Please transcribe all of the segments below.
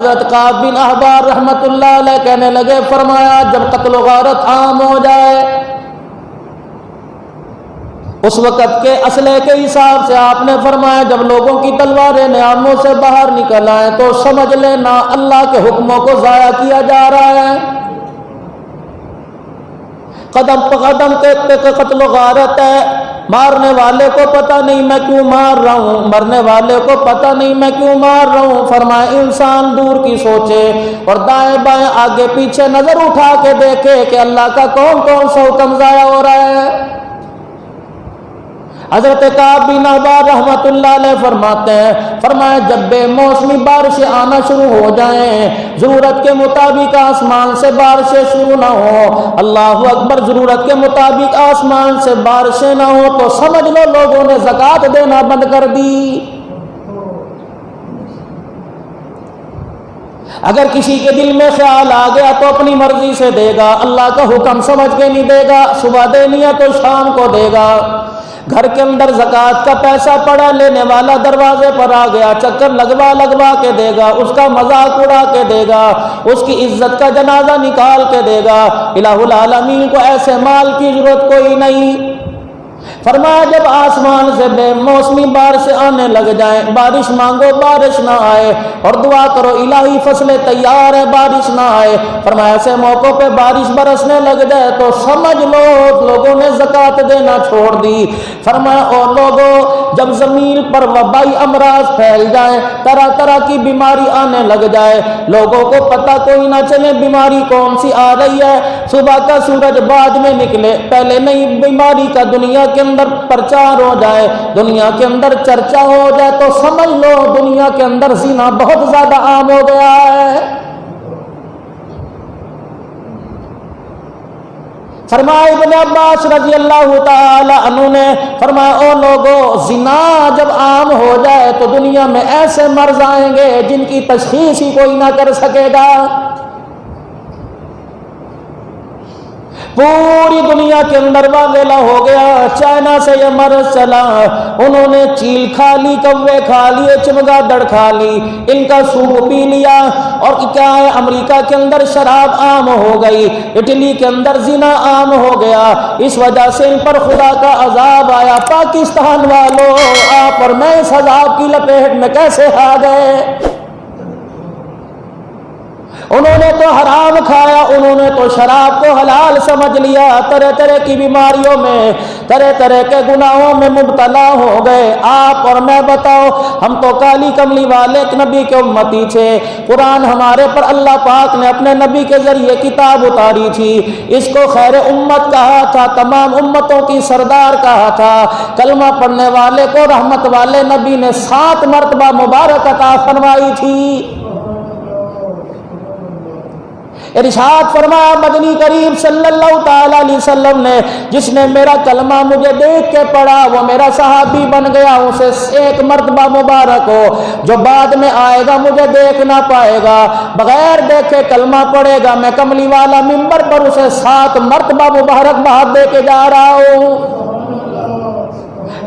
حضرت کعب بن احبار رحمۃ اللہ علیہ کہنے لگے، فرمایا جب قتل و غارت عام ہو جائے اس وقت کے اسلحے کے حساب سے آپ نے فرمایا جب لوگوں کی تلواریں نعاموں سے باہر نکل آئیں تو سمجھ لینا اللہ کے حکموں کو ضائع کیا جا رہا ہے۔ قدم پہ قدم کے قتل و غارت ہے، مارنے والے کو پتہ نہیں میں کیوں مار رہا ہوں، مرنے والے کو پتہ نہیں میں کیوں مار رہا ہوں۔ فرمایا انسان دور کی سوچے اور دائیں بائیں آگے پیچھے نظر اٹھا کے دیکھے کہ اللہ کا کون کون سا حکم ضائع ہو رہا ہے۔ حضرت کعب بن احبار رحمۃ اللہ علیہ فرماتے ہیں، فرمایا جب بے موسمی بارشیں آنا شروع ہو جائیں، ضرورت کے مطابق آسمان سے بارشیں شروع نہ ہو، اللہ اکبر، ضرورت کے مطابق آسمان سے بارشیں نہ ہو تو سمجھ لو لوگوں نے زکوٰۃ دینا بند کر دی۔ اگر کسی کے دل میں خیال آ گیا تو اپنی مرضی سے دے گا، اللہ کا حکم سمجھ کے نہیں دے گا، صبح دینی ہے تو شام کو دے گا۔ گھر کے اندر زکوٰۃ کا پیسہ پڑا، لینے والا دروازے پر آ گیا، چکر لگوا کے دے گا، اس کا مذاق اڑا کے دے گا، اس کی عزت کا جنازہ نکال کے دے گا۔ الہ العالمین کو ایسے مال کی ضرورت کوئی نہیں۔ فرمایا جب آسمان سے بے موسمی بارش آنے لگ جائیں، بارش مانگو بارش نہ آئے اور دعا کرو الہی فصلیں تیار ہے بارش نہ آئے۔ فرمایا ایسے موقعوں پہ بارش برسنے لگ جائے تو سمجھ لو لوگوں نے زکوٰۃ دینا چھوڑ دی۔ فرمایا اور لوگوں جب زمین پر وبائی امراض پھیل جائیں، طرح طرح کی بیماری آنے لگ جائے، لوگوں کو پتہ کوئی نہ چلے بیماری کون سی آ رہی ہے، صبح کا سورج بعد میں نکلے، پہلے نئی بیماری کا دنیا کے اندر پرچار ہو جائے، دنیا کے اندر چرچا ہو جائے تو سمجھ لو دنیا کے اندر زنا بہت زیادہ عام ہو گیا ہے۔ فرمایا ابن عباس رضی اللہ تعالی عنہ نے فرمایا او لوگو زنا جب عام ہو جائے تو دنیا میں ایسے مرض آئیں گے جن کی تشخیص ہی کوئی نہ کر سکے گا۔ پوری دنیا کے اندر واویلا ہو گیا، چائنا سے یہ مرض چلا، انہوں نے چیل کھا لی، کوے کھا لیے، چمگادڑ کھا لی، ان کا سوپ پی لیا، اور کیا ہے امریکہ کے اندر شراب عام ہو گئی، اٹلی کے اندر زنا عام ہو گیا، اس وجہ سے ان پر خدا کا عذاب آیا۔ پاکستان والوں آپ اور میں اس عذاب کی لپیٹ میں کیسے آ گئے؟ انہوں نے تو حرام کھایا، انہوں نے تو شراب کو حلال سمجھ لیا، طرح طرح کی بیماریوں میں، طرح طرح کے گناہوں میں مبتلا ہو گئے۔ آپ اور میں بتاؤ، ہم تو کالی کملی والے نبی کے امتی تھے، قرآن ہمارے پر اللہ پاک نے اپنے نبی کے ذریعے کتاب اتاری تھی، اس کو خیر امت کہا تھا، تمام امتوں کی سردار کہا تھا، کلمہ پڑھنے والے کو رحمت والے نبی نے 7 مرتبہ مبارک عطا فرمائی تھی۔ ارشاد فرمایا مدنی کریم صلی اللہ تعالی علیہ وسلم نے، جس نے میرا کلمہ مجھے دیکھ کے پڑھا وہ میرا صحابی بن گیا، اسے 1 مرتبہ مبارک ہو، جو بعد میں آئے گا مجھے دیکھ نہ پائے گا، بغیر دیکھے کلمہ پڑھے گا، میں کملی والا منبر پر اسے 7 مرتبہ مبارک بات دے کے جا رہا ہوں۔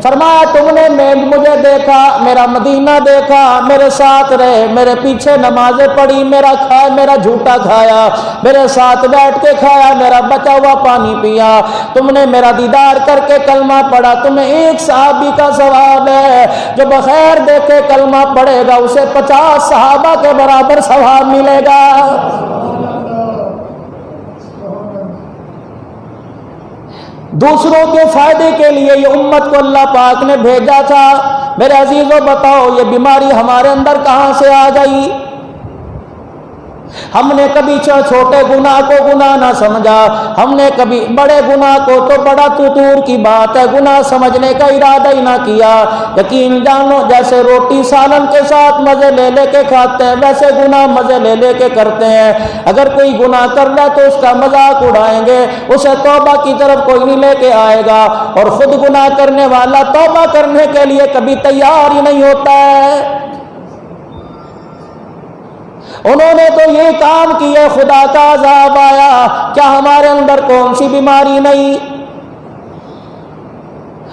فرمایا تم نے مجھے دیکھا، میرا مدینہ دیکھا، میرے ساتھ رہے، میرے پیچھے نمازیں پڑھی، میرا جھوٹا کھایا، میرے ساتھ بیٹھ کے کھایا، میرا بچا ہوا پانی پیا، تم نے میرا دیدار کر کے کلمہ پڑھا، تمہیں ایک صحابی کا ثواب ہے، جو بغیر دیکھے کلمہ پڑھے گا اسے 50 صحابہ کے برابر ثواب ملے گا۔ دوسروں کے فائدے کے لیے یہ امت کو اللہ پاک نے بھیجا تھا۔ میرے عزیزوں بتاؤ یہ بیماری ہمارے اندر کہاں سے آ گئی؟ ہم نے کبھی چھوٹے گناہ کو گناہ نہ سمجھا، ہم نے کبھی بڑے گناہ کو تو بڑا دور کی بات ہے گناہ سمجھنے کا ارادہ ہی نہ کیا۔ یقین جانو جیسے روٹی سالن کے ساتھ مزے لے لے کے کھاتے ہیں ویسے گناہ مزے لے لے کے کرتے ہیں۔ اگر کوئی گناہ کر لے تو اس کا مذاق اڑائیں گے، اسے توبہ کی طرف کوئی نہیں لے کے آئے گا، اور خود گناہ کرنے والا توبہ کرنے کے لیے کبھی تیار ہی نہیں ہوتا ہے۔ انہوں نے تو یہ کام کیا، خدا کا عذاب آیا، کیا ہمارے اندر کون سی بیماری نہیں؟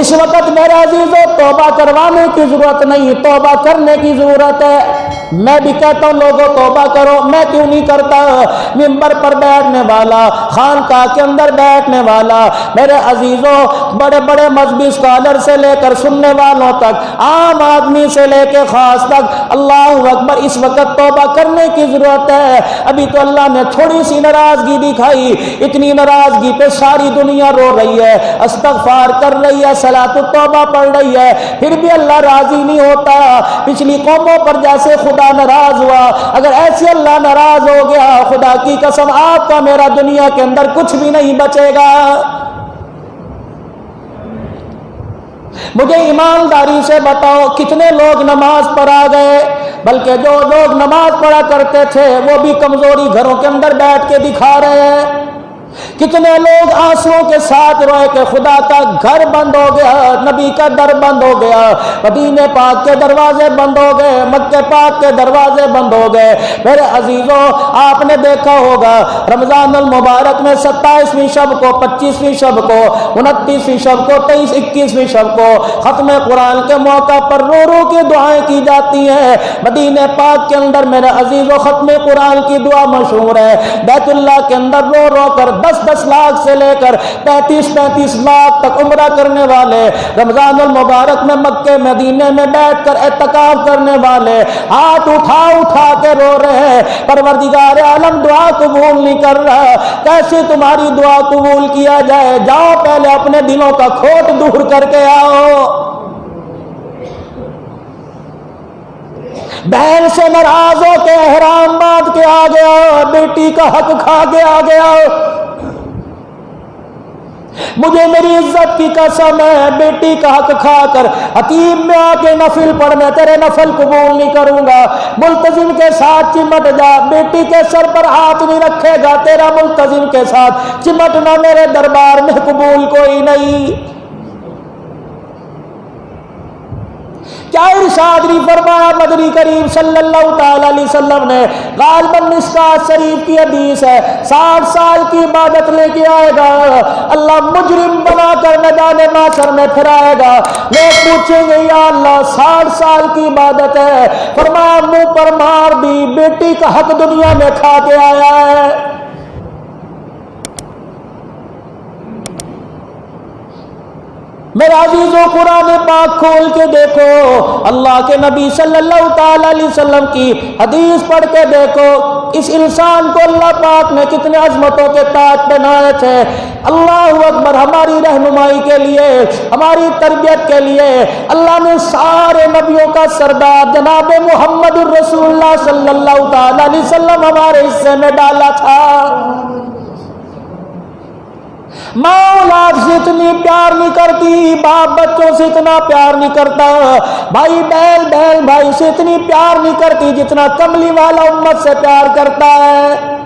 اس وقت میرے عزیزوں توبہ کروانے کی ضرورت نہیں، توبہ کرنے کی ضرورت ہے۔ میں بھی کہتا ہوں لوگوں توبہ کرو، میں کیوں نہیں کرتا؟ منبر پر بیٹھنے والا، خانقاہ کے اندر بیٹھنے والا، میرے عزیزوں بڑے بڑے مذہبی اسکالر سے لے کر سننے والوں تک، عام آدمی سے لے کے خاص تک، اللہ اکبر، اس وقت توبہ کرنے کی ضرورت ہے۔ ابھی تو اللہ نے تھوڑی سی ناراضگی دکھائی، اتنی ناراضگی پہ ساری دنیا رو رہی ہے، استغفار کر رہی ہے، صلاۃ التوبہ پڑھ رہی ہے، پھر بھی اللہ راضی نہیں ہوتا۔ پچھلی قوموں پر جیسے خدا ناراض ہوا، اگر ایسے اللہ ناراض ہو گیا، خدا کی قسم آپ کا میرا دنیا کے اندر کچھ بھی نہیں بچے گا۔ مجھے ایمانداری سے بتاؤ کتنے لوگ نماز پڑھا گئے؟ بلکہ جو لوگ نماز پڑھا کرتے تھے وہ بھی کمزوری گھروں کے اندر بیٹھ کے دکھا رہے ہیں۔ کتنے لوگ آنسوؤں کے ساتھ روئے کہ خدا کا گھر بند ہو گیا، نبی کا در بند ہو گیا، مدینے پاک کے دروازے بند ہو گئے، مکے پاک کے دروازے بند ہو گئے۔ میرے عزیزوں آپ نے دیکھا ہوگا رمضان المبارک میں 27ویں شب کو، 25ویں شب کو، 29ویں شب کو، 23، 21ویں شب کو ختم قرآن کے موقع پر رو رو کے دعائیں کی جاتی ہیں۔ مدینے پاک کے اندر میرے عزیزوں ختم قرآن کی دعا مشہور ہے۔ بیت اللہ کے اندر رو رو کر 10 لاکھ سے لے کر 35 لاکھ تک عمرہ کرنے والے، رمضان المبارک میں مکے مدینے میں بیٹھ کر اعتکاف کرنے والے ہاتھ اٹھا اٹھا کے رو رہے ہیں، پروردگار عالم دعا قبول نہیں کر رہا، کیسے تمہاری دعا قبول کیا جائے؟ جاؤ پہلے اپنے دلوں کا کھوٹ دور کر کے آؤ۔ بہن سے ناراض ہو کے احرام باندھ کے آ گیا، بیٹی کا حق کھا کے آ گیا، مجھے میری عزت کی قسم ہے بیٹی کا حق کھا کر حتیم میں آ کے نفل پڑھ، میں تیرے نفل قبول نہیں کروں گا۔ ملتزم کے ساتھ چمٹ جا، بیٹی کے سر پر ہاتھ نہیں رکھے گا، تیرا ملتزم کے ساتھ چمٹنا میرے دربار میں قبول کوئی نہیں۔ کیا ارشاد نہیں فرمایا مدنی کریم صلی اللہ تعالی علیہ وسلم نے؟ غالباً مشکوٰۃ شریف کی حدیث ہے، 60 سال کی عبادت لے کے آئے گا اللہ، مجرم بنا کر نہ جانے معاشر میں پھرائے گا۔ لوگ پوچھیں گے یا اللہ 60 سال کی عبادت ہے، فرمایا منہ پر مار دی، بیٹی کا حق دنیا میں کھا کے آیا ہے۔ میرے عزیزوں قرآن پاک کھول کے دیکھو، اللہ کے نبی صلی اللہ تعالی علیہ وسلم کی حدیث پڑھ کے دیکھو، اس انسان کو اللہ پاک نے کتنے عظمتوں کے تاج پہنائے تھے۔ اللہ اکبر، ہماری رہنمائی کے لیے، ہماری تربیت کے لیے اللہ نے سارے نبیوں کا سردار جناب محمد الرسول اللہ صلی اللہ تعالی علیہ وسلم ہمارے حصے میں ڈالا تھا۔ ماں اولاد سے اتنی پیار نہیں کرتی، باپ بچوں سے اتنا پیار نہیں کرتا، بھائی بہن بھائی سے اتنی پیار نہیں کرتی جتنا کملی والا امت سے پیار کرتا ہے۔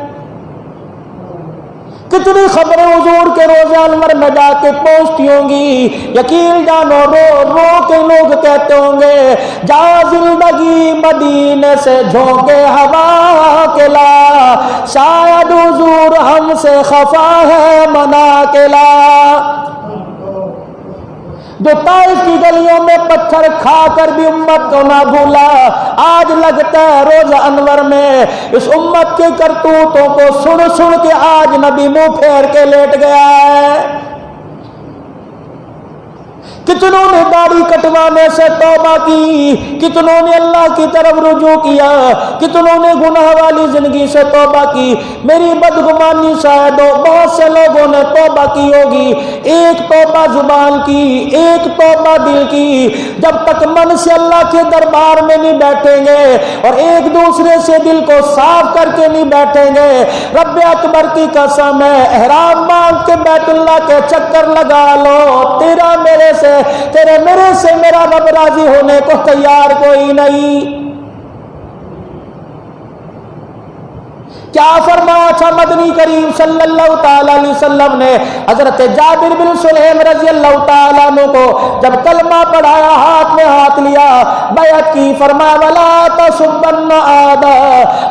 کتنی خبریں حضور کے روزہ انور میں جا کے پہنچتی ہوں گی، یقین جانو رو رو کے لوگ کہتے ہوں گے جا زندگی مدینے سے جھونکے ہوا کے لا، شاید حضور ہم سے خفا ہے منا کے لا۔ جو طائف کی گلیوں میں پتھر کھا کر بھی امت کو نہ بھولا، آج لگتا ہے روزہ انور میں اس امت کے کرتوتوں کو سن سن کے آج نبی منہ پھیر کے لیٹ گیا ہے۔ کتنوں نے داڑھی کٹوانے سے توبہ کی، کتنوں نے اللہ کی طرف رجوع کیا، کتنوں نے گناہ والی زندگی سے توبہ کی۔ میری بدگمانی شاید بہت سے لوگوں نے توبہ کی ہوگی، ایک توبہ زبان کی، ایک توبہ دل کی۔ جب تک من سے اللہ کے دربار میں نہیں بیٹھیں گے اور ایک دوسرے سے دل کو صاف کر کے نہیں بیٹھیں گے، رب اکبر کی قسم ہے احرام باندھ کے بیت اللہ کے چکر لگا لو، تیرا میرے سے، تیرے میرے سے میرا رب راضی ہونے کو تیار کوئی نہیں۔ کیا فرمایا اچھا مدنی کریم صلی اللہ تعالی علیہ وسلم نے حضرت جابر بن سلیم رضی اللہ تعالیٰ عنہ کو جب کلمہ پڑھایا، ہاتھ میں ہاتھ لیا، بیعت کی، فرمایا ولا تسبن آدھا،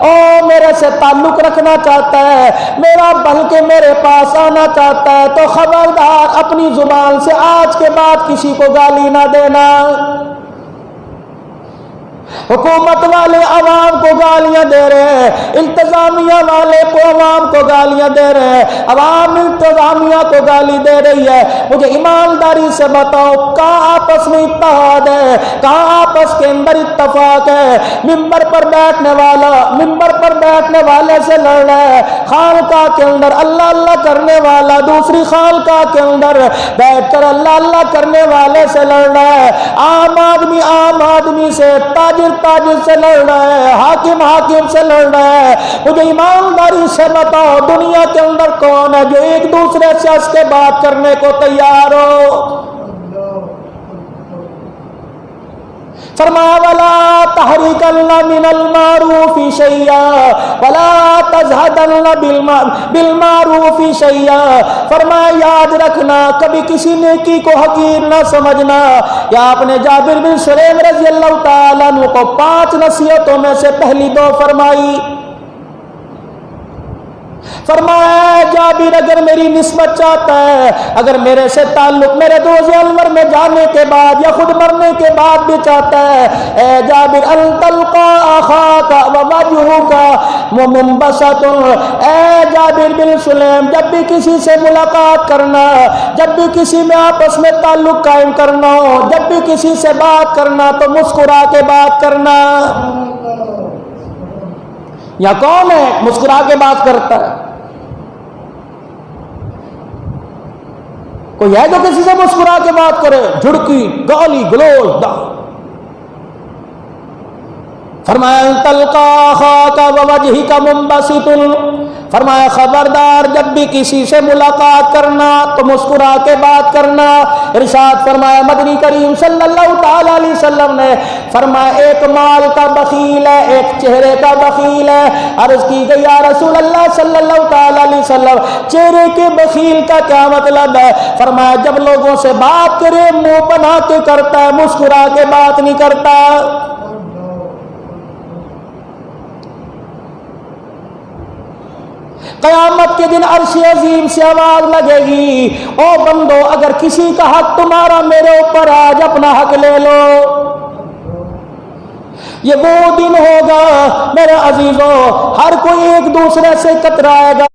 او میرے سے تعلق رکھنا چاہتا ہے، میرا بلکہ میرے پاس آنا چاہتا ہے تو خبردار اپنی زبان سے آج کے بعد کسی کو گالی نہ دینا۔ حکومت والے عوام کو گالیاں دے رہے ہیں، انتظامیہ والے کو عوام کو گالیاں دے رہے ہیں، عوام انتظامیہ کو گالی دے رہی ہے، مجھے ایمانداری سے بتاؤ کہاں آپس میں اتحاد ہے، کہاں آپس کے اندر اتفاق ہے؟ ممبر پر بیٹھنے والا ممبر پر بیٹھنے والے سے لڑ رہا ہے، خانقاہ کے اندر اللہ اللہ کرنے والا دوسری خانقاہ کے اندر بیٹھ کر اللہ اللہ کرنے والے سے لڑ رہا ہے، عام آدمی سے، تاجر سے لڑ رہا ہے، حاکم سے لڑ رہا ہے۔ مجھے ایمانداری سے بتاؤ دنیا کے اندر کون ہے جو ایک دوسرے سے ہنس کے بات کرنے کو تیار ہو؟ فرمایا ولا تحرکن من المعروف شیئا ولا تزہدن بالمعروف شیئا، فرمایا یاد رکھنا کبھی کسی نیکی کو حقیر نہ سمجھنا۔ یا آپ نے جابر بن سلیم رضی اللہ تعالیٰ عنہ کو 5 نصیحتوں میں سے پہلی 2 فرمائی۔ فرمایا جابر اگر میری نسبت چاہتا ہے، اگر میرے سے تعلق میرے دوز انور میں جانے کے بعد یا خود مرنے کے بعد بھی چاہتا ہے، اے جابر ان تلقا اخاک ووجهك منبسط، اے جابر بن سلیم جب بھی کسی سے ملاقات کرنا، جب بھی کسی میں آپس میں تعلق قائم کرنا ہو، جب بھی کسی سے بات کرنا تو مسکرا کے بات کرنا۔ یا کون ہے مسکرا کے بات کرتا ہے؟ کوئی ہے جو کسی سے مسکرا کے بات کرے؟ جھڑکی، گالی گلوچ، فرمایا تلقا اخاک ووجهك منبسط، فرمایا خبردار جب بھی کسی سے ملاقات کرنا تو مسکرا کے بات کرنا۔ ارشاد فرمایا مدنی کریم صلی اللہ تعالی علیہ وسلم نے فرمایا ایک مال کا بخیل ہے، ایک چہرے کا بخیل ہے۔ عرض کی گئی یا رسول اللہ صلی اللہ تعالی علیہ وسلم چہرے کے بخیل کا کیا مطلب ہے؟ فرمایا جب لوگوں سے بات کرے منہ بنا کے کرتا ہے، مسکرا کے بات نہیں کرتا۔ قیامت کے دن عرش عظیم سے آواز لگے گی، او بندو اگر کسی کا حق تمہارا میرے اوپر آج اپنا حق لے لو۔ یہ وہ دن ہوگا میرے عزیزوں، ہر کوئی ایک دوسرے سے کترائے گا،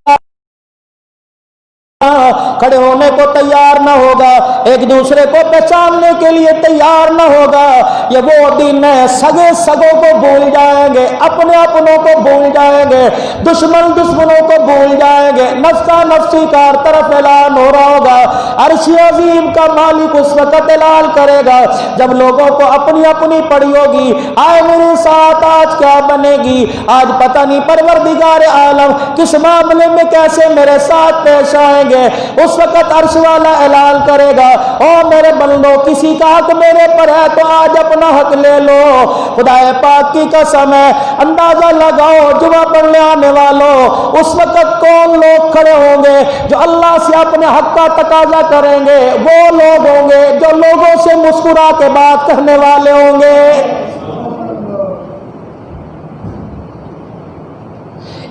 کھڑے ہونے کو تیار نہ ہوگا، ایک دوسرے کو پہچاننے کے لیے تیار نہ ہوگا۔ یہ وہ دن ہے سگے سگوں کو بھول جائیں گے، اپنے اپنوں کو بھول جائیں گے، دشمن دشمنوں کو بھول جائیں گے، نفسا نفسی کا ہر طرف اعلان ہو رہا ہوگا۔ عرش عظیم کا مالک اس وقت اعلان کرے گا جب لوگوں کو اپنی اپنی پڑی ہوگی، آئے میرے ساتھ آج کیا بنے گی، آج پتہ نہیں پروردگار عالم کس معاملے میں کیسے میرے ساتھ پیش آئیں گے۔ اس وقت عرش والا اعلان کرے گا او میرے بندو کسی کا حق میرے پر ہے تو آج اپنا حق لے لو۔ خدا پاک کی قسم ہے، اندازہ لگاؤ جمعہ پڑھنے آنے والوں اس وقت کون لوگ کھڑے ہوں گے جو اللہ سے اپنے حق کا تقاضا کریں گے؟ وہ لوگ ہوں گے جو لوگوں سے مسکرا کے بات کرنے والے ہوں گے۔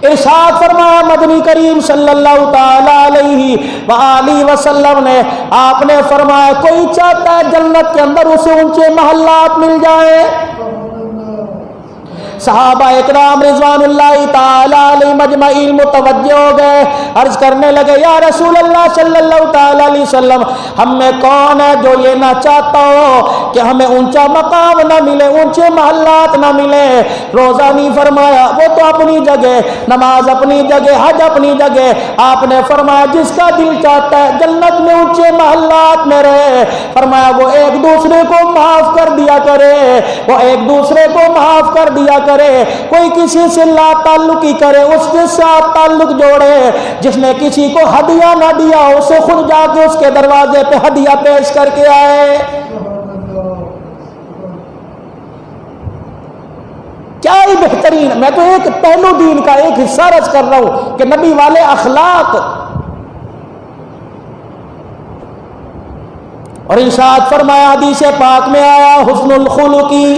ارشاد فرمایا مدنی کریم صلی اللہ تعالی علیہ وآلہ وسلم نے، آپ نے فرمایا کوئی چاہتا ہے جنت کے اندر اسے اونچے محلات مل جائے؟ صحابہ اکرام رضوان اللہ تعالی علیہ مجمعین متوجہ ہو گئے، عرض کرنے لگے یا رسول اللہ صلی اللہ تعالی علیہ وسلم ہم میں کون ہے جو یہ نہ چاہتا ہو کہ ہمیں اونچا مقام نہ ملے، اونچے محلات نہ ملے؟ روزہ نہیں فرمایا، وہ تو اپنی جگہ، نماز اپنی جگہ، حج اپنی جگہ، آپ نے فرمایا جس کا دل چاہتا ہے جنت میں اونچے محلات میں رہے، فرمایا وہ ایک دوسرے کو معاف کر دیا کرے، وہ ایک دوسرے کو معاف کر دیا کرے، کوئی کسی سے لا تعلقی کرے اس کے ساتھ تعلق جوڑے، جس نے کسی کو ہدیہ نہ دیا اسے خود جا کے اس کے دروازے پہ ہدیہ پیش کر کے آئے۔ کیا ہی بہترین. میں تو ایک پہلو دین کا ایک حصہ رچ کر رہا ہوں کہ نبی والے اخلاق. اور ارشاد فرمایا حدیث پاک میں آیا حسن الخلقی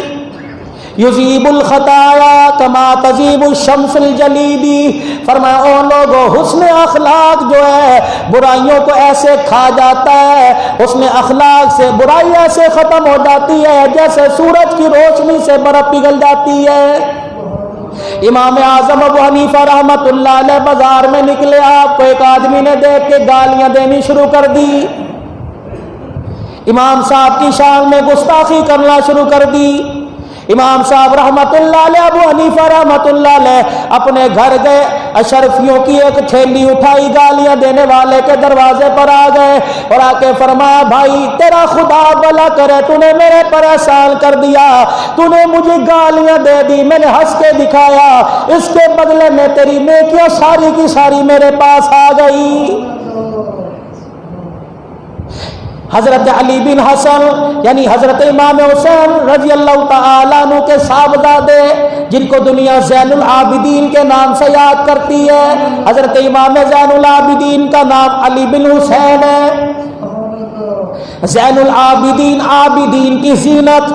یذیب الخطایا کما تذیب الشمس الجلیدی. فرمایا او لوگو حسن اخلاق جو ہے برائیوں کو ایسے کھا جاتا ہے, حسن اخلاق سے برائی ایسے ختم ہو جاتی ہے جیسے سورج کی روشنی سے برف پگھل جاتی ہے. امام اعظم ابو حنیفہ رحمت اللہ علیہ بازار میں نکلے, آپ کو ایک آدمی نے دیکھ کے گالیاں دینی شروع کر دی, امام صاحب کی شان میں گستاخی کرنا شروع کر دی. امام صاحب رحمت اللہ علیہ ابو حنیفہ رحمت اللہ علیہ اپنے گھر گئے, اشرفیوں کی ایک تھیلی اٹھائی, گالیاں دینے والے کے دروازے پر آ گئے اور آ کے فرمایا بھائی تیرا خدا بھلا کرے, تو نے میرے پر احسان کر دیا, تو نے مجھے گالیاں دے دی, میں نے ہنس کے دکھایا, اس کے بدلے میں تیری نیکیاں ساری کی ساری میرے پاس آ گئی. حضرت علی بن حسن یعنی حضرت امام حسین رضی اللہ تعالیٰ عنہ کے صاحبزادے جن کو دنیا زین العابدین کے نام سے یاد کرتی ہے, حضرت امام زین العابدین کا نام علی بن حسین ہے. زین العابدین, عابدین کی زینت,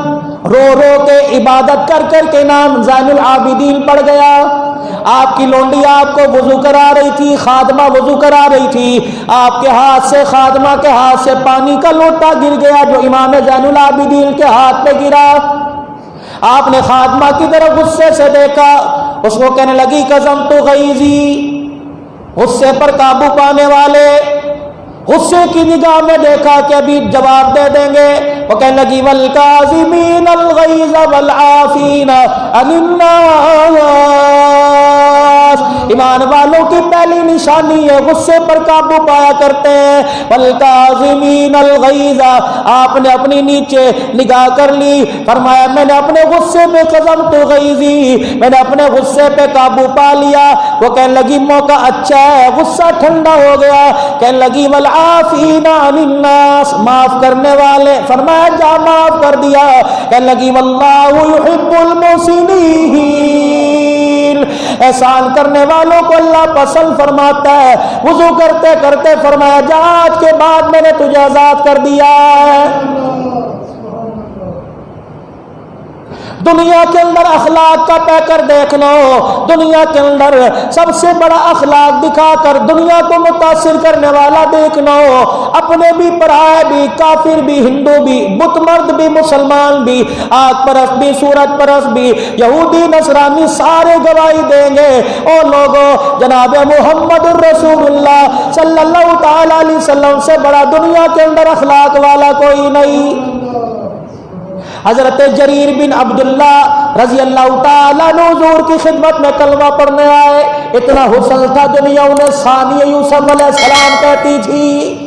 رو رو کے عبادت کر کر کے نام زین العابدین پڑ گیا. آپ کی لونڈی آپ کو وضو کرا رہی تھی, خادمہ وضو کرا رہی تھی, آپ کے ہاتھ سے خادمہ کے ہاتھ سے پانی کا لوٹا گر گیا جو امام زین العابدین کے ہاتھ پہ گرا. آپ نے خادمہ کی طرف غصے سے دیکھا, اس کو کہنے لگی قسم تو غیظی, غصے پر قابو پانے والے, غصے کی نگاہ میں دیکھا کہ ابھی جواب دے دیں گے. وہ کہنے لگی والکاظمین الغیظ والعافین عن الناس, ایمان والوں کی پہلی نشانی ہے غصے پر قابو پایا کرتے ہیں. والکاظمین الغیظ, آپ نے اپنی نیچے نگاہ کر لی, فرمایا میں نے اپنے غصے پہ قسمت غیظی, میں نے اپنے غصے پہ قابو پا لیا. وہ کہنے لگی موقع اچھا ہے, غصہ ٹھنڈا ہو گیا. کہنے لگی والعافین عن الناس, معاف کرنے والے, فرمایا جا معاف کر دیا. کہنے لگی واللہ یحب المحسنین, احسان کرنے والوں کو اللہ پسند فرماتا ہے. وضو کرتے کرتے فرمایا جا آج کے بعد میں نے تجھے آزاد کر دیا ہے. دنیا کے اندر اخلاق کا پیکر دیکھ لو, دنیا کے اندر سب سے بڑا اخلاق دکھا کر دنیا کو متاثر کرنے والا دیکھ لو. اپنے بھی پرائے بھی, کافر بھی, ہندو بھی, بت مرد بھی, مسلمان بھی, آگ پرست بھی, سورج پرست بھی, یہودی نصرانی, سارے گواہی دیں گے او لوگوں جناب محمد الرسول اللہ صلی اللہ تعالی علیہ وسلم سے بڑا دنیا کے اندر اخلاق والا کوئی نہیں. حضرت جریر بن عبداللہ رضی اللہ تعالیٰ عنہ حضور کی خدمت میں کلمہ پڑھنے آئے. اتنا حسن تھا دنیا انہیں ثانی یوسف علیہ السلام کہتی تھی.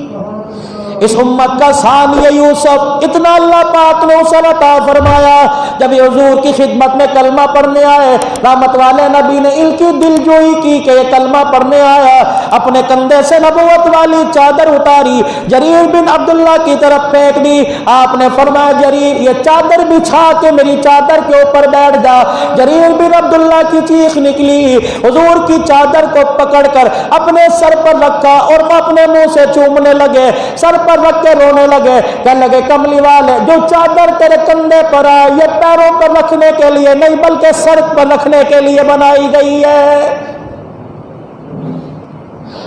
اس امت کا ثانی یوسف, اتنا اللہ پاک نے اسے عطا فرمایا. جب یہ حضور کی خدمت میں کلمہ پڑھنے آئے, رحمت والے نبی نے ان کی دل جوئی کی کہ یہ کلمہ پڑھنے آیا. اپنے کندھے سے نبوت والی چادر اتاری, جریر بن عبداللہ کی طرف پھینک دی. آپ نے فرمایا جریر یہ چادر بچھا کے میری چادر کے اوپر بیٹھ جا. جریر بن عبداللہ کی چیخ نکلی, حضور کی چادر کو پکڑ کر اپنے سر پر رکھا اور اپنے منہ سے چومنے لگے, سر پر رکھ کے رونے لگے. کہنے لگے کملی والے جو چادر تیرے کندھے پر آئے یہ پیروں پر رکھنے کے لیے نہیں بلکہ سر پر رکھنے کے لیے بنائی گئی ہے.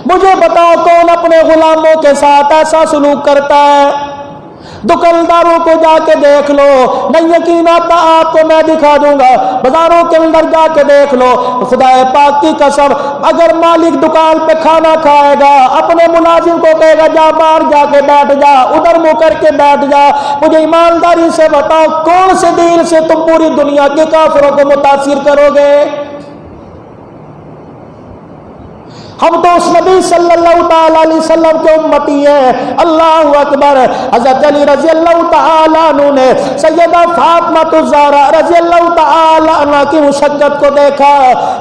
مجھے بتاؤ کون اپنے غلاموں کے ساتھ ایسا سلوک کرتا ہے؟ دکانداروں کو جا کے دیکھ لو, نہیں یقین آتا آپ کو میں دکھا دوں گا. بازاروں کے اندر جا کے دیکھ لو, خدا پاک کی قسم اگر مالک دکان پہ کھانا کھائے گا اپنے ملازم کو کہے گا جا باہر جا کے بیٹھ جا, ادھر منہ کر کے بیٹھ جا. مجھے ایمانداری سے بتاؤ کون سے دل سے تم پوری دنیا کے کافروں کو متاثر کرو گے؟ ہم تو اس نبی صلی اللہ تعالی علیہ وسلم کے امتی ہیں. اللہ اکبر. حضرت علی رضی اللہ تعالی عنہ نے سیدہ فاطمہ الزہرا رضی اللہ تعالی عنہ کی مشقت کو دیکھا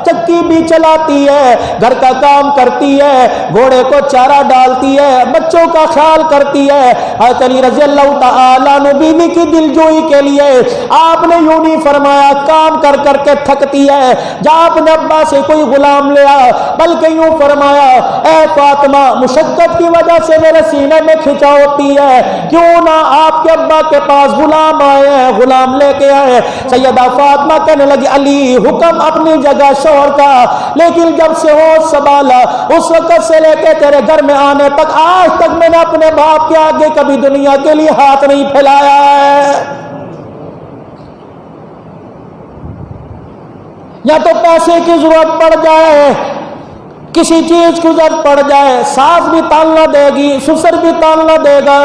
کہ چکی بھی چلاتی ہے, گھر کا کام کرتی ہے, گھوڑے کو چارہ ڈالتی ہے, بچوں کا خیال کرتی ہے. حضرت علی رضی اللہ تعالیٰ عنہ بیوی کی دلجوئی کے لیے آپ نے یوں نہیں فرمایا کام کر کر کے تھکتی ہے جا اپنے ابا سے کوئی غلام لے آ, بلکہ یوں فرمایا اے فاطمہ مشقت کی وجہ سے میرے سینے میں کھچا ہوتی ہے, کیوں نہ آپ کے ابا کے پاس غلام آئے ہیں, غلام لے کے آئے. سیدہ فاطمہ کہنے لگی علی حکم اپنی جگہ شوہر کا, لیکن جب سے ہوش سنبھالا اس وقت سے لے کے تیرے گھر میں آنے تک آج تک میں نے اپنے باپ کے آگے کبھی دنیا کے لیے ہاتھ نہیں پھیلایا ہے. یا تو پیسے کی ضرورت پڑ جائے, کسی چیز کی ضرورت پڑ جائے, ساس بھی تانا دے گی, سسر بھی تانا دے گا,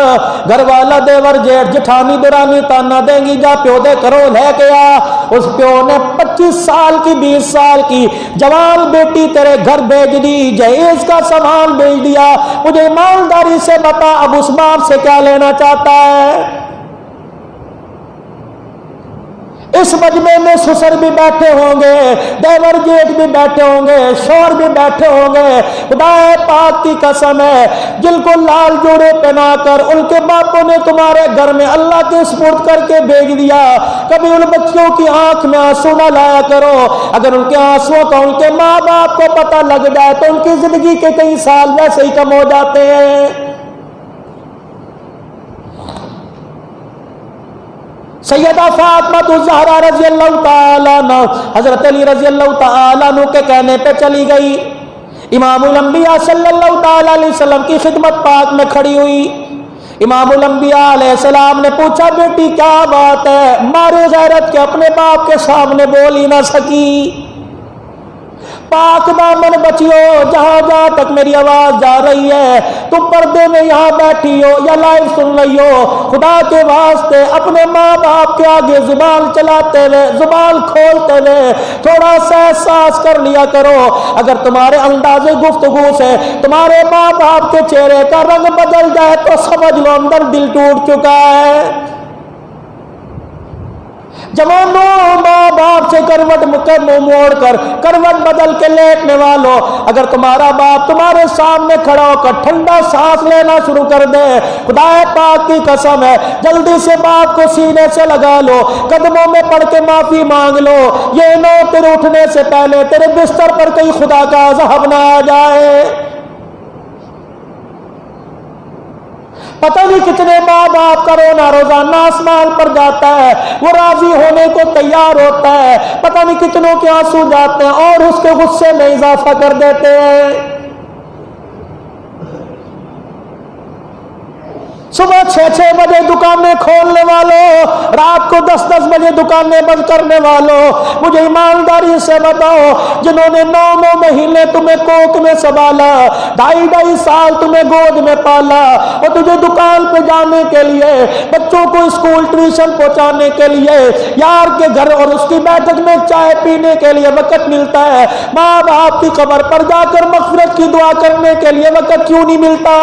گھر والا دیور جیٹھ جٹھانی درانی تانا دیں گی جا پیو دے کرو لے کے آ. اس پیو نے 25 سال کی 20 سال کی جوان بیٹی تیرے گھر بھیج دی, جہیز کا سامان بھیج دیا, مجھے ایمانداری سے بتا اب اس باپ سے کیا لینا چاہتا ہے. اس مجمع میں سسر بھی بیٹھے ہوں گے, دیور جیٹھ بھی بیٹھے ہوں گے, شوہر بھی بیٹھے ہوں گے. خدا پاک کی قسم ہے جن کو لال جوڑے پہنا کر ان کے باپوں نے تمہارے گھر میں اللہ کے سپرد کر کے بھیج دیا, کبھی ان بچوں کی آنکھ میں آنسو نہ لایا کرو. اگر ان کے آنسو کا ان کے ماں باپ کو پتہ لگ جائے تو ان کی زندگی کے کئی سال ویسے ہی کم ہو جاتے ہیں. سیدہ فاطمہ الزہرا رضی اللہ تعالیٰ عنہ حضرت علی رضی اللہ تعالیٰ عنہ کے کہنے پہ چلی گئی, امام الانبیاء صلی اللہ تعالیٰ علیہ وسلم کی خدمت پاک میں کھڑی ہوئی. امام الانبیاء علیہ السلام نے پوچھا بیٹی کیا بات ہے, مارے غیرت کے اپنے باپ کے سامنے بول ہی نہ سکی. پاک دامن بچیو, جہاں جہاں تک میری آواز جا رہی ہے تم پردے میں یہاں بیٹھی ہو یا لائیو سن رہی ہو, خدا کے واسطے اپنے ماں باپ کے آگے زبان چلاتے ہوئے زبان کھولتے ہوئے تھوڑا سا احساس کر لیا کرو. اگر تمہارے انداز گفتگو سے تمہارے ماں باپ کے چہرے کا رنگ بدل جائے تو سمجھ لو اندر دل ٹوٹ چکا ہے. جوانوں ماں باپ سے کروٹ موڑ کر کروٹ بدل کے لیٹنے والوں, اگر تمہارا باپ تمہارے سامنے کھڑا ہو کر ٹھنڈا سانس لینا شروع کر دے, خدا پاک کی قسم ہے جلدی سے باپ کو سینے سے لگا لو, قدموں میں پڑھ کے معافی مانگ لو, یہ نو تیرے اٹھنے سے پہلے تیرے بستر پر کہیں خدا کا عذاب نہ آ جائے. پتہ نہیں کتنے ماں باپ کا رونا روزانہ آسمان پر جاتا ہے, وہ راضی ہونے کو تیار ہوتا ہے, پتہ نہیں کتنوں کے آنسو جاتے ہیں اور اس کے غصے میں اضافہ کر دیتے ہیں. صبح 6 بجے دکانیں کھولنے والوں, رات کو 10 بجے دکانیں بند کرنے والوں, مجھے ایمانداری سے بتاؤ جنہوں نے 9 مہینے تمہیں کوکھ میں سنبھالا, 2.5 سال تمہیں گود میں پالا, اور تجھے دکان پہ جانے کے لیے, بچوں کو اسکول ٹیوشن پہنچانے کے لیے, یار کے گھر اور اس کی بیٹھک میں چائے پینے کے لیے وقت ملتا ہے, ماں باپ کی قبر پر جا کر مغفرت کی دعا کرنے کے لیے وقت کیوں نہیں ملتا؟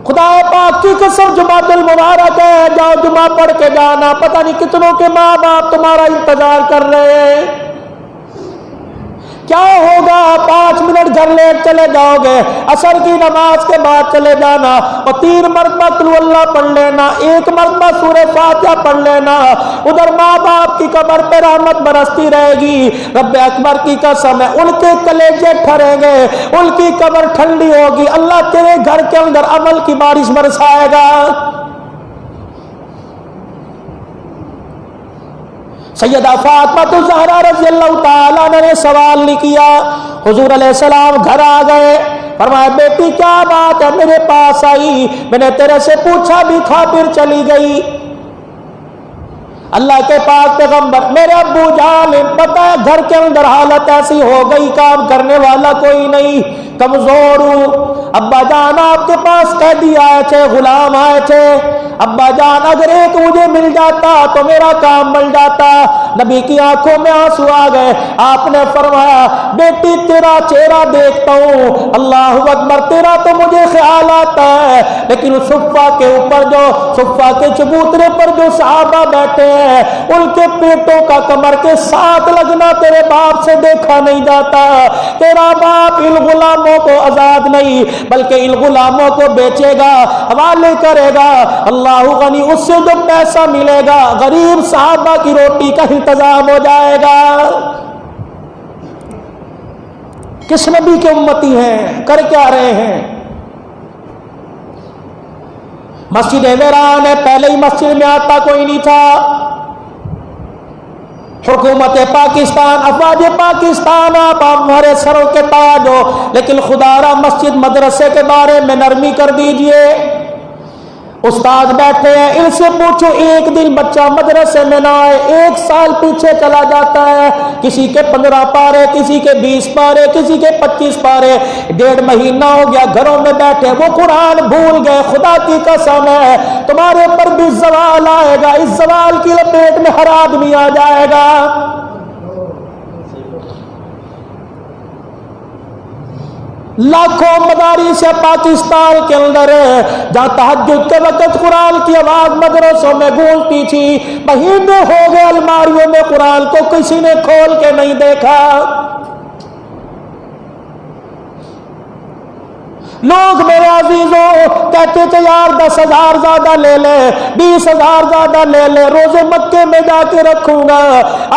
خدا پاک کی قسم جمعہ المبارک ہے, جاؤ جمعہ پڑھ کے جانا, پتہ نہیں کتنوں کے ماں باپ تمہارا انتظار کر رہے ہیں. کیا ہوگا 5 منٹ گھر لیٹ چلے جاؤ گے, عصر کی نماز کے بعد چلے جانا اور 3 مرتبہ قل ہو اللہ پڑھ لینا, 1 مرتبہ سورہ فاتحہ پڑھ لینا, ادھر ماں باپ کی قبر پہ رحمت برستی رہے گی. رب اکبر کی قسم ہے ان کے کلیجے ٹھریں گے, ان کی قبر ٹھنڈی ہوگی, اللہ تیرے گھر کے اندر عمل کی بارش برسائے گا. سیدہ فاطمہ الزہرا رضی اللہ تعالیٰ نے سوال نہیں کیا, حضور علیہ السلام گھر آ گئے, فرمایا بیٹی کیا بات ہے میرے پاس آئی, میں نے تیرے سے پوچھا بھی تھا پھر چلی گئی. اللہ کے پاک پیغمبر میرے ابو جان پتہ ہے گھر کے اندر حالت ایسی ہو گئی کام کرنے والا کوئی نہیں, کمزور ہوں. ابا جان آپ کے پاس قیدی آئے تھے, غلام آئے تھے. ابا جان اگر ایک مجھے مل جاتا تو میرا کام مل جاتا. نبی کی آنکھوں میں آنسو آ گئے. آپ نے فرمایا بیٹی تیرا چہرہ دیکھتا ہوں, اللہ اکبر, تیرا تو مجھے خیال آتا ہے, لیکن صفہ کے اوپر جو صفہ کے چبوترے پر جو صحابہ بیٹھے ہیں ان کے پیٹوں کا کمر کے ساتھ لگنا تیرے باپ سے دیکھا نہیں جاتا. تیرا باپ ان غلاموں کو آزاد نہیں بلکہ ان غلاموں کو بیچے گا, حوالے کرے گا. اللہ غنی, اس سے جو پیسہ ملے گا غریب صحابہ کی روٹی کا انتظام ہو جائے گا. کس نبی کے امتی ہیں, کر کیا رہے ہیں؟ مسجد ویران ہے, پہلے ہی مسجد میں آتا کوئی نہیں تھا. حکومت پاکستان, افواج پاکستان, آپ ہمارے سروں کے تاج ہو, لیکن خدا را مسجد مدرسے کے بارے میں نرمی کر دیجئے. استاد بیٹھے ہیں, ان سے پوچھو ایک دن بچہ مدرسے میں نہ آئے, 1 سال پیچھے چلا جاتا ہے. کسی کے 15 پارے, کسی کے 20 پارے, کسی کے 25 پارے. 1.5 مہینہ ہو گیا گھروں میں بیٹھے, وہ قرآن بھول گئے. خدا کی قسم ہے تمہارے پر بھی زوال آئے گا, اس زوال کی لپیٹ میں ہر آدمی آ جائے گا. لاکھوں مدارس ہے پاکستان کے اندر جہاں تہجد کے وقت قرآن کی آواز مدرسوں میں گونجتی تھی. مہینے ہو گئے الماریوں میں قرآن کو کسی نے کھول کے نہیں دیکھا. لوگ میرے عزیزوں کہتے تھے یار 10,000 زیادہ لے لے, 20,000 زیادہ لے لے, روزے مکے میں جا کے رکھوں گا.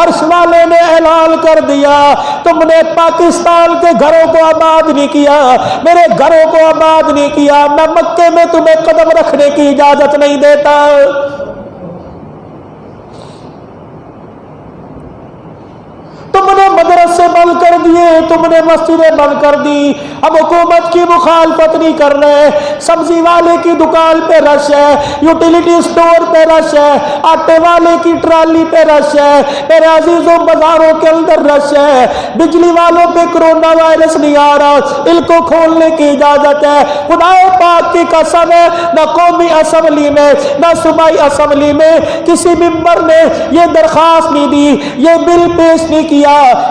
عرش والے نے اعلان کر دیا تم نے پاکستان کے گھروں کو آباد نہیں کیا, میرے گھروں کو آباد نہیں کیا, میں مکے میں تمہیں قدم رکھنے کی اجازت نہیں دیتا. تم نے مدرسے بند کر دیے, تم نے مسجدیں بند کر دی. اب حکومت کی مخالفت نہیں کر رہے, سبزی والے کی دکان پہ رش ہے, یوٹیلیٹی سٹور پہ رش ہے, آٹے والے کی ٹرالی پہ رش ہے, میرے عزیزوں بازاروں کے اندر رش ہے. بجلی والوں پہ کرونا وائرس نہیں آ رہا, ان کو کھولنے کی اجازت ہے. خدا پاک کی قسم ہے نہ قومی اسمبلی میں نہ صوبائی اسمبلی میں کسی ممبر نے یہ درخواست نہیں دی, یہ بل پیش نہیں کیا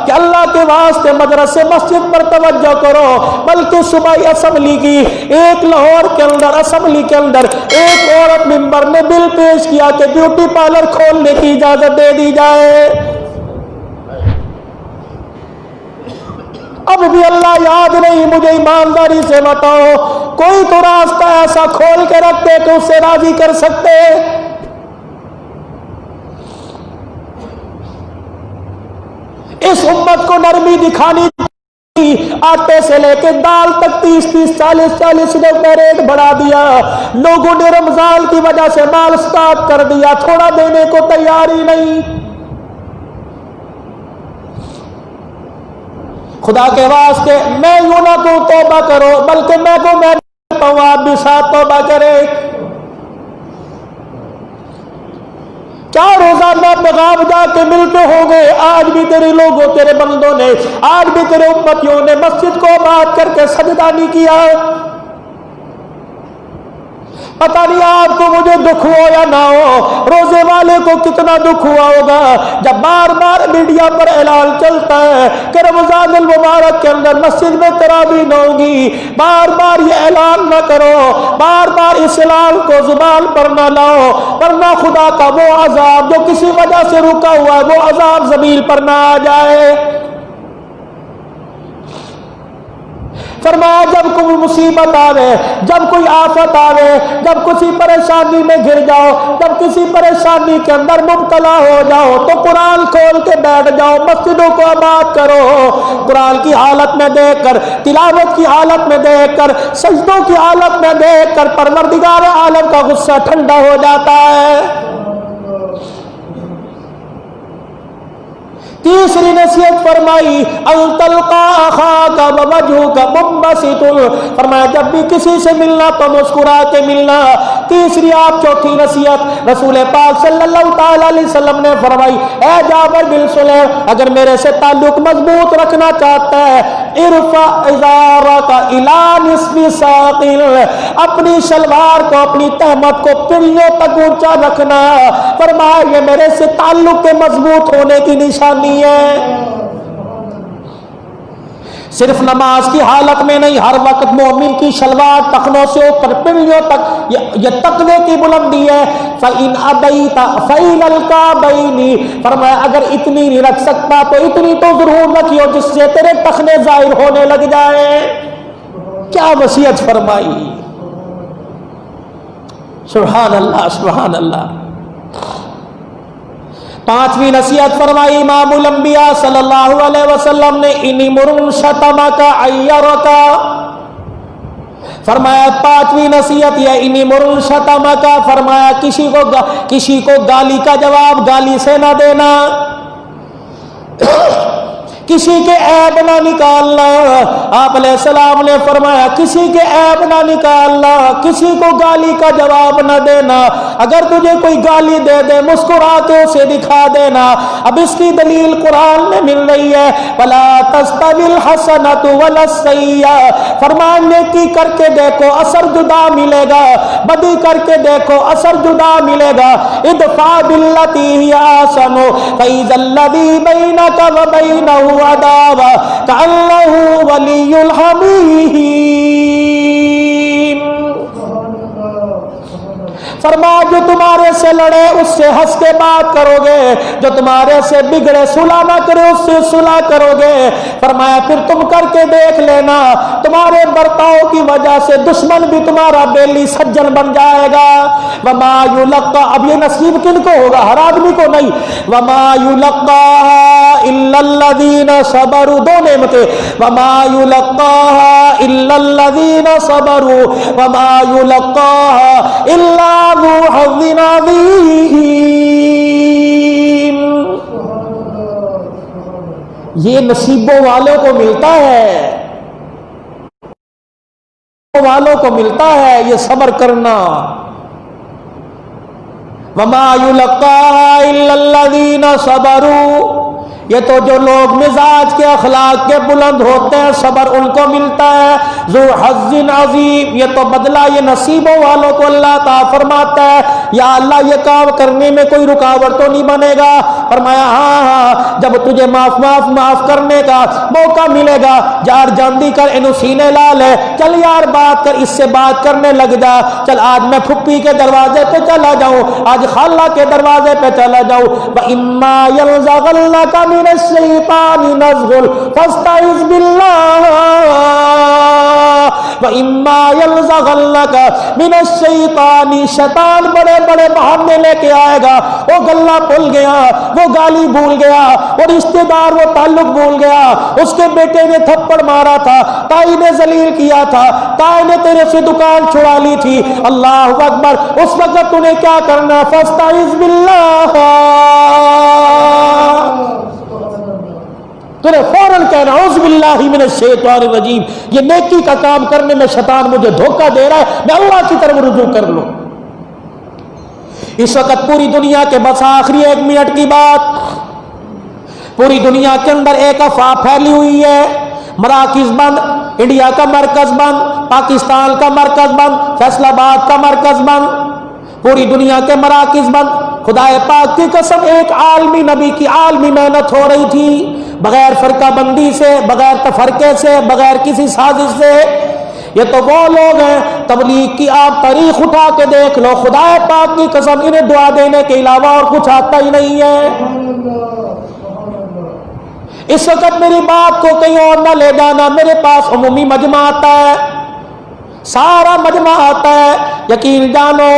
کہ اللہ کے واسطے مدرسے مسجد پر توجہ کرو, بلکہ صوبائی اسمبلی کی ایک لاہور کے اندر اسمبلی کے اندر ایک عورت ممبر نے بل پیش کیا کہ بیوٹی پارلر کھولنے کی اجازت دے دی جائے. اب بھی اللہ یاد نہیں, مجھے ایمانداری سے بتاؤ کوئی تو راستہ ایسا کھول کے رکھتے کہ اسے راضی کر سکتے. اس امت کو نرمی دکھانی, آٹے سے لے کے دال تک 30-30, 40-40 روپے ریٹ بڑھا دیا. لوگوں نے رمضان کی وجہ سے مال سٹاک کر دیا, تھوڑا دینے کو تیار ہی نہیں. خدا کے واسطے میں یوں نہ کہوں توبہ کرو, بلکہ میں کو میں کہتا ہوں آپ بھی ساتھ توبہ کرے. کیا روزانہ پیغام جا کے ملتے ہوں گے, آج بھی تیرے لوگوں, تیرے بندوں نے, آج بھی تیرے امتیوں نے مسجد کو آباد کر کے سجدہ نہیں کیا. پتہ نہیں آپ کو مجھے دکھ ہو یا نہ ہو, روزے والے کو کتنا دکھ ہوا ہوگا جب بار بار میڈیا پر اعلان چلتا ہے کہ رمضان المبارک کے اندر مسجد میں تراویح نہ ہوگی. بار بار یہ اعلان نہ کرو, بار بار اس اعلان کو زبان پر نہ لاؤ, ورنہ خدا کا وہ عذاب جو کسی وجہ سے رکا ہوا ہے وہ عذاب زمین پر نہ آ جائے. فرمایا جب کوئی مصیبت آوے, جب کوئی آفت آوے, جب کسی پریشانی میں گر جاؤ, جب کسی پریشانی کے اندر مبتلا ہو جاؤ تو قرآن کھول کے بیٹھ جاؤ, مسجدوں کو آباد کرو. قرآن کی حالت میں دیکھ کر, تلاوت کی حالت میں دیکھ کر, سجدوں کی حالت میں دیکھ کر پروردگار عالم کا غصہ ٹھنڈا ہو جاتا ہے. تیسری نصیحت فرمائی ان تلقا اخاک ووجهك منبسط, فرمایا جب بھی کسی سے ملنا تو مسکرا کے ملنا. تیسری آپ چوتھی نصیحت رسول پاک صلی اللہ تعالی علیہ وسلم نے فرمائی اے جابر بن سلیم اگر میرے سے تعلق مضبوط رکھنا چاہتا ہے ارفع ازارک الی نصف ساقل اپنی شلوار کو اپنی تہمت کو پریوں تک اونچا رکھنا فرمایا یہ میرے سے تعلق کے مضبوط ہونے کی نشانی ہے صرف نماز کی حالت میں نہیں ہر وقت مومن کی شلوار ٹخنوں سے اوپر پریوں تک یہ تقوی کی بلندی ہے فَإِنْ أَبَيْتَ فَإِلَى الْكَعْبَيْنِ فرمایا اگر اتنی نہیں رکھ سکتا تو اتنی تو ضرور رکھیو جس سے تیرے ٹخنے ظاہر ہونے لگ جائیں کیا وصیت فرمائی سبحان اللہ سبحان اللہ پانچویں نصیحت فرمائی امام الانبیاء صلی اللہ علیہ وسلم نے انی مرن شتمک عیرک فرمایا پانچویں نصیحت یہ انی مرن شتمک فرمایا کسی کو گالی کا جواب گالی سے نہ دینا کسی کے عیب نہ نکالنا آپ علیہ السلام نے فرمایا کسی کے عیب نہ نکالنا کسی کو گالی کا جواب نہ دینا اگر تجھے کوئی گالی دے دے مسکرا کے اسے دکھا دینا اب اس کی دلیل قرآن میں مل رہی ہے وَلَا تَسْتَوِي الْحَسَنَةُ وَلَا السَّيِّئَةُ فرمایا نیکی کر کے دیکھو اثر جدا ملے گا بدی کر کے دیکھو اثر جدا ملے گا ادفع باللتی ہی احسن فَإِذَا الَّذِي بَيْنَكَ وَبَيْنَهُ عداوہ کأنہ ولی الحمیم فرمایا جو تمہارے سے لڑے اس سے ہنس کے بات کرو گے جو تمہارے سے بگڑے صلح نہ کرے اس سے صلح کرو گے فرمایا پھر تم کر کے دیکھ لینا تمہارے برتاؤ کی وجہ سے دشمن بھی تمہارا بیلی سجن بن جائے گا وما یلقا اب یہ نصیب کن کو ہوگا ہر آدمی کو نہیں وما یلقا الا الذین صبروا دو نعمتیں وما یلقا الا الذین صبروا وما یلقا الا ذو حظ عظیم یہ نصیبوں والوں کو ملتا ہے والوں کو ملتا ہے یہ صبر کرنا وما یلقاها الا الذین صبروا یہ تو جو لوگ مزاج کے اخلاق کے بلند ہوتے ہیں صبر ان کو ملتا ہے ذو حظ عظیم یہ تو بدلہ یہ نصیبوں والوں کو اللہ تعالیٰ فرماتا ہے یا اللہ یہ کام کرنے میں کوئی رکاوٹ تو نہیں بنے گا فرمایا ہاں جب تجھے معاف کرنے کا موقع ملے گا یار جاندی کر انہوں سینے لا لے چل یار بات کر اس سے بات کرنے لگ جا چل آج میں پھپھی کے دروازے پہ چلا جاؤں آج خالہ کے دروازے پہ چلا جاؤں وَإِمَّا يَلْزَغَنَّكَ مِنَ الشَّيْطَانِ نَزْغٌ فَاسْتَعِذْ بِاللَّهِ وَإِمَّا يَلْزَغَنَّكَ مِنَ الشَّيْطَانِ شیطان بڑے بڑے بہانے لے کے آئے گا وہ گلہ بھول گیا وہ گالی بھول گیا وہ رشتہ دار وہ تعلق بھول گیا اس کے بیٹے نے تھپڑ مارا تھا تائی نے ذلیل کیا تھا تائی نے تیرے سے دکان چھڑا لی تھی اللہ اکبر اس وقت تُونے کیا کرنا فَاسْتَعِذْ بِاللَّهِ تُونے فوراً کہنا اعوذ باللہ من الشیطان الرجیم یہ نیکی کا کام کرنے میں شیطان مجھے دھوکہ دے رہا ہے میں اللہ کی طرف رجوع کر لوں اس وقت پوری دنیا کے بس آخری 1 منٹ کی بات پوری دنیا کے اندر ایک افواہ پھیلی ہوئی ہے مراکز بند انڈیا کا مرکز بند پاکستان کا مرکز بند فیصل آباد کا مرکز بند پوری دنیا کے مراکز بند خدا پاک کی قسم ایک عالمی نبی کی عالمی محنت ہو رہی تھی بغیر فرقہ بندی سے بغیر تفرقے سے بغیر کسی سازش سے یہ تو وہ لوگ ہیں تبلیغ کی آپ تاریخ اٹھا کے دیکھ لو خدا پاک کی قسم انہیں دعا دینے کے علاوہ اور کچھ آتا ہی نہیں ہے اس وقت میری بات کو کہیں اور نہ لے جانا میرے پاس عمومی مجمع آتا ہے سارا مجمع آتا ہے یقین جانو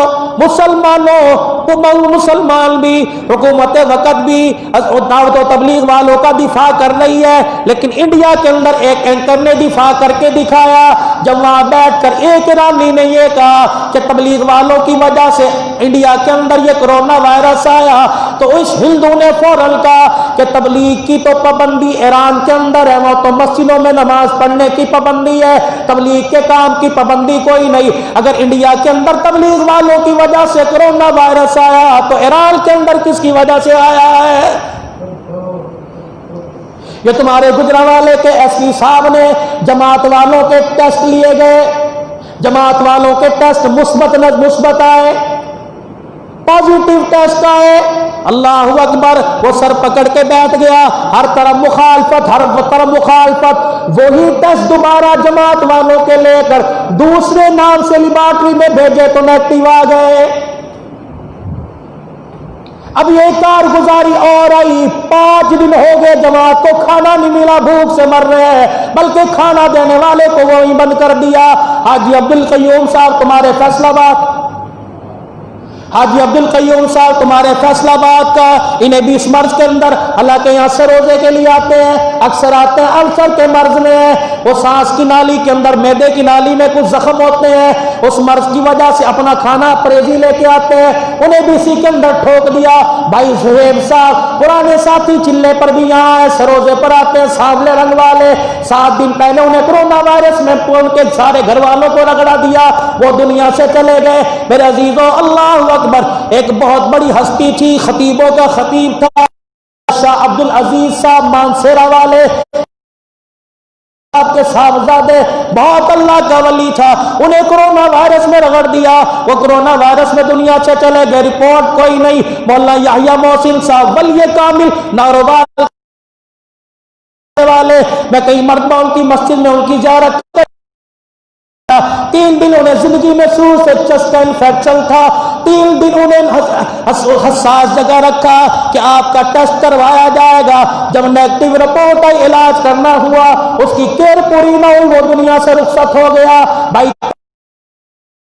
مسلمان بھی حکومت وقت بھی دعوت و تبلیغ والوں کا دفاع کر رہی ہے لیکن انڈیا کے اندر ایک اینکر نے دفاع کر کے دکھایا جب وہاں بیٹھ کر ایک ایرانی نے یہ کہا کہ تبلیغ والوں کی وجہ سے انڈیا کے اندر یہ کرونا وائرس آیا تو اس ہندو نے فوراً کہا کہ تبلیغ کی تو پابندی ایران کے اندر ہے، وہ تو مسجدوں میں نماز پڑھنے کی پابندی ہے، تبلیغ کے کام کی پابندی کوئی نہیں۔ اگر انڈیا کے اندر تبلیغ والوں کی وجہ سے کرونا وائرس آیا تو ایران کے اندر کس کی وجہ سے آیا ہے؟ یہ تمہارے گجرانوالے کے ایس پی صاحب نے جماعت والوں کے ٹیسٹ لیے گئے، جماعت والوں کے ٹیسٹ مثبت آئے، پازیٹیو ٹیسٹ آئے، اللہ اکبر، وہ سر پکڑ کے بیٹھ گیا، ہر طرف مخالفت، وہی ٹیسٹ دوبارہ جماعت والوں کے لے کر دوسرے نام سے لیبارٹری میں بھیجے تو نیگیٹو آ گئے۔ اب یہ کارگزاری اور آئی، 5 دن ہو گئے جماعت کو کھانا نہیں ملا، بھوک سے مر رہے ہیں، بلکہ کھانا دینے والے کو وہی بند کر دیا۔ حاجی عبدالقیوم صاحب تمہارے فیصل آباد، حاجی عبدالقیوم صاحب تمہارے فیصل آباد کا، انہیں بھی اس مرض کے اندر، اللہ کے یہاں سے روزے کے لیے آتے ہیں، اکثر آتے ہیں، السر کے مرض میں ہیں، وہ سانس کی نالی کے اندر، معدے کی نالی میں کچھ زخم ہوتے ہیں، اس مرض کی وجہ سے اپنا کھانا پرہیزی لے کے آتے ہیں، انہیں بھی اسی کے اندر ٹھوک دیا۔ بھائی زہیب صاحب پرانے ساتھی چلے پر بھی یہاں ہیں، سروزے پر آتے ہیں، سانولے رنگ والے، 7 دن پہلے انہیں کرونا وائرس میں ان کے سارے گھر والوں کو رگڑا دیا، وہ دنیا سے چلے گئے۔ میرے عزیزوں، اللہ اکبر، ایک بہت بڑی ہستی تھی، خطیبوں کا خطیب تھا شاہ عبد العزیز صاحب مانسیرا والے، آپ کے صاحبزادے، بہت اللہ کا ولی تھا، انہیں کرونا وائرس میں رگڑ دیا، وہ کرونا وائرس میں دنیا سے چلے گئے، رپورٹ کوئی نہیں۔ مولانا یحییٰ محسن صاحب ولی کامل ناروبار والے، میں کئی مرتبہ ان کی مسجد میں ان کی زیارت 3 دن انہیں زندگی میں شروع سے چسٹ کا انفیکشن تھا، 3 دن انہیں حساس جگہ رکھا کہ آپ کا ٹیسٹ کروایا جائے گا، جب نیگیٹو رپورٹ آئی علاج کرنا ہوا، اس کی کیئر پوری نہ ہوئی، وہ دنیا سے رخصت ہو گیا۔ بھائی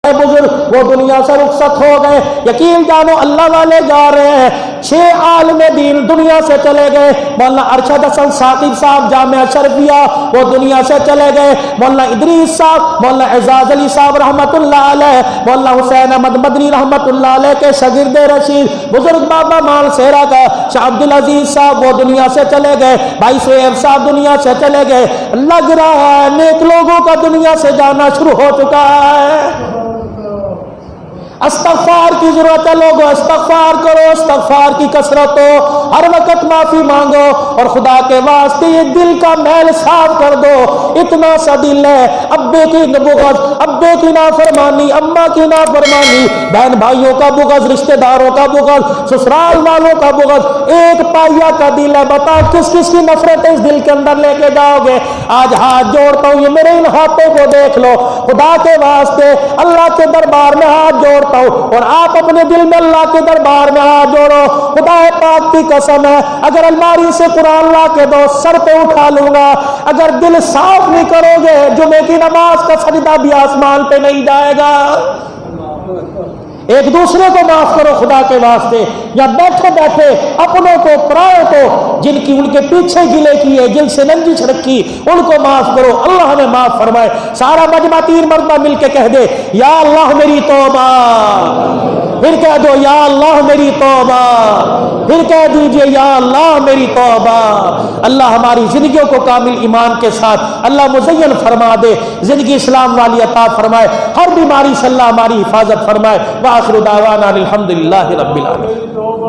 بزرگ وہ دنیا سے رخصت ہو گئے، یقین جانو اللہ والے جا رہے ہیں، 6 عالم دین دنیا سے چلے گئے۔ مولانا ارشد حسن ثاقب صاحب جامعہ شرفیہ وہ دنیا سے چلے گئے، مولانا ادریس صاحب، مولانا اعزاز علی صاحب رحمت اللہ علیہ، مولانا حسین احمد مدنی رحمت اللہ علیہ کے شاگرد رشید، بزرگ بابا مانسیرا کا شاہ عبد العزیز صاحب وہ دنیا سے چلے گئے، بھائی سہیب صاحب دنیا سے چلے گئے۔ لگ رہا ہے نیک لوگوں کا دنیا سے جانا شروع ہو چکا ہے۔ استغفار کی ضرورت ہے لوگوں، استغفار کرو، استغفار کی کثرت ہو، ہر وقت معافی مانگو، اور خدا کے واسطے یہ دل کا میل صاف کر دو۔ اتنا سا دل ہے، ابے کی بغض، ابے کی نافرمانی، اماں کی نافرمانی، بہن بھائیوں کا بغض، رشتہ داروں کا بغض، سسرال والوں کا بغض، ایک پائیا کا دل ہے، بتا کس کس کی نفرت اس دل کے اندر لے کے جاؤ گے؟ آج ہاتھ جوڑتا ہوں، یہ میرے ان ہاتھوں کو دیکھ لو، خدا کے واسطے اللہ کے دربار میں ہاتھ جوڑ اور آپ اپنے دل میں اللہ کے دربار میں ہاتھ جوڑو، خدا پاک کی قسم ہے، اگر الماری سے قرآن لا کے دو سر پہ اٹھا لوں گا، اگر دل صاف نہیں کرو گے جمعے کی نماز کا سجدہ بھی آسمان پہ نہیں جائے گا۔ ایک دوسرے کو معاف کرو خدا کے واسطے، یا بیٹھے بیٹھے اپنوں کو پرائے کو، جن کی ان کے پیچھے گلے کیے، جن سے رنجش رکھی، ان کو معاف کرو، اللہ ہمیں معاف فرمائے۔ سارا مجمع 3 مرتبہ مل کے کہہ دے یا اللہ میری توبہ، پھر کہہ دو یا اللہ میری توبہ، پھر کہہ دیجئے یا اللہ میری توبہ۔ اللہ ہماری زندگیوں کو کامل ایمان کے ساتھ اللہ مزین فرما دے، زندگی اسلام والی عطا فرمائے، ہر بیماری سے اللہ ہماری حفاظت فرمائے۔ وآخر دعوانا الحمدللہ رب العالمین۔